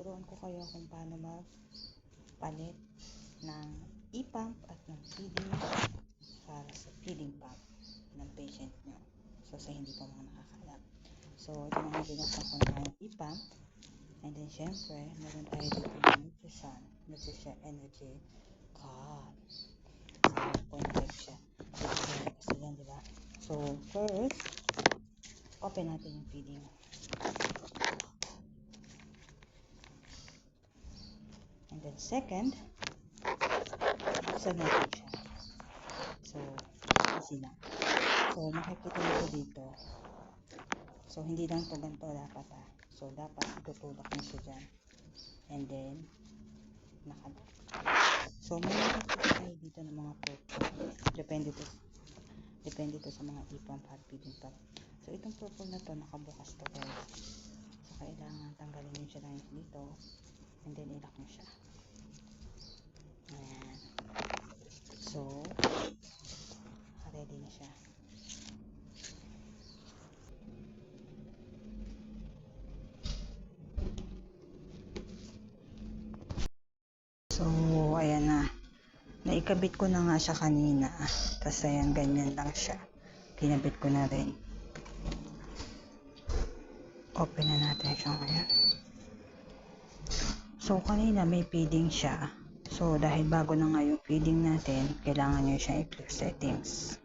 tuturuan ko kayo kung paano magpalit ng e-pump at ng feeding para sa feeding pump ng patient nyo. So, sa hindi pa mga nakakalam. So, ito na nga binuksan ko na yung e-pump. And then, syempre, meron tayo dito ng Nutrition Energy Card. So, 0.5 siya. Kasi yan, diba? So, first, open natin yung feeding. And then second, buksan natin siya. So, easy lang. So, makikita nyo dito. So, hindi lang ito ganito dapat ha. So, dapat itutulak nyo siya dyan. And then, nakadap. So, may makikita tayo dito ng mga purple. Depende to sa mga e-pump at feeding pump. So, itong purple na to, nakabukas to guys. So, kailangan tanggalin nyo siya lang dito. And then, ilak nyo siya. Ayan. So, ready na siya. So, ayan na. Naikabit ko na nga siya kanina. Kasi ayan, ganyan lang siya. Kinabit ko na rin. Open na natin siya ngayon. So, kanina may feeding siya. So, dahil bago na nga yung feeding natin, kailangan nyo siya i-clear settings.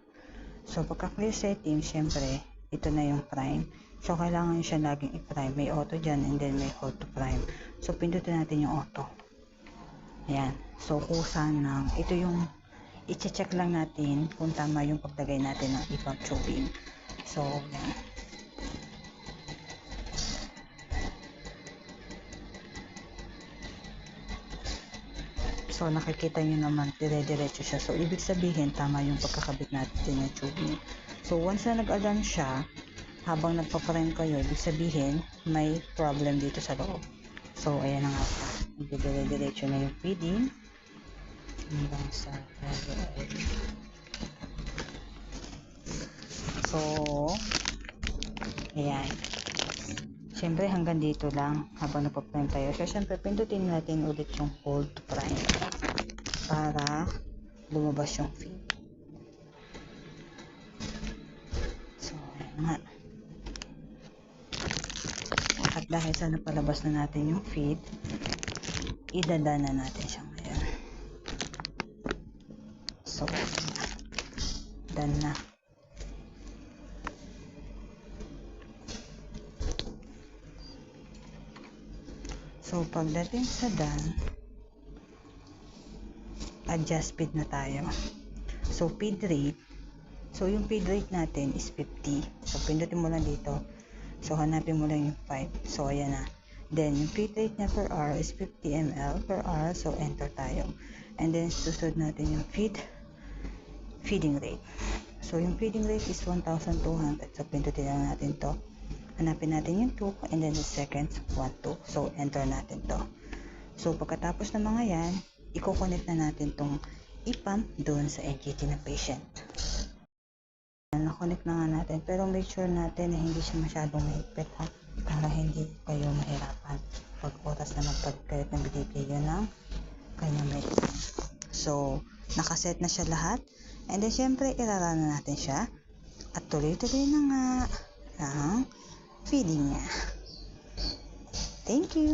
So, pagka clear settings, syempre, ito na yung prime. So, kailangan nyo siya laging i-prime. May auto dyan and then may hold to prime. So, pindutin natin yung auto. Ayan. So, kusa ng, ito yung, i-check lang natin kung tama yung paglagay natin ng e-pump tubing. So, yan. So, nakikita nyo naman, dire-diretso siya. So, ibig sabihin, tama yung pagkakabit natin ng tubing. So, once na nag-alarm siya, habang nagpa-prime kayo, ibig sabihin, may problem dito sa loob. So, ayan na nga siya. Dire-diretso na yung feeding. Hanggang sa so, ayan. Siyempre, hanggang dito lang habang nagpa-prime tayo. So, siyempre, pindutin natin ulit yung hold to prime para lumabas yung feed. So, ayan nga. At dahil sa napalabas na natin yung feed, idada na natin siya ngayon. So, done na. So, pagdating sa done, adjust feed na tayo. So, feed rate. So, yung feed rate natin is 50. So, pindutin mo lang dito. So, hanapin mo lang yung 5. So, ayan na. Then, yung feed rate niya per hour is 50 ml per hour. So, enter tayo. And then, susunod natin yung feeding rate. So, yung feeding rate is 1,200. So, pindutin lang natin to. Hanapin natin yung 2. And then, the seconds, 1, 2. So, enter natin to. So, pagkatapos ng mga yan, i-connect na natin tong e-pump doon sa NGT ng patient. Na-connect na nga natin, pero make sure natin na hindi siya masyadong mahigpit ha, para hindi kayo mahirapan pag oras na magpagkayot ng binibigay ng kanyang medicine. So, nakaset na siya lahat, and then syempre irarana natin siya at tuloy-tuloy na nga ang feeding niya. Thank you!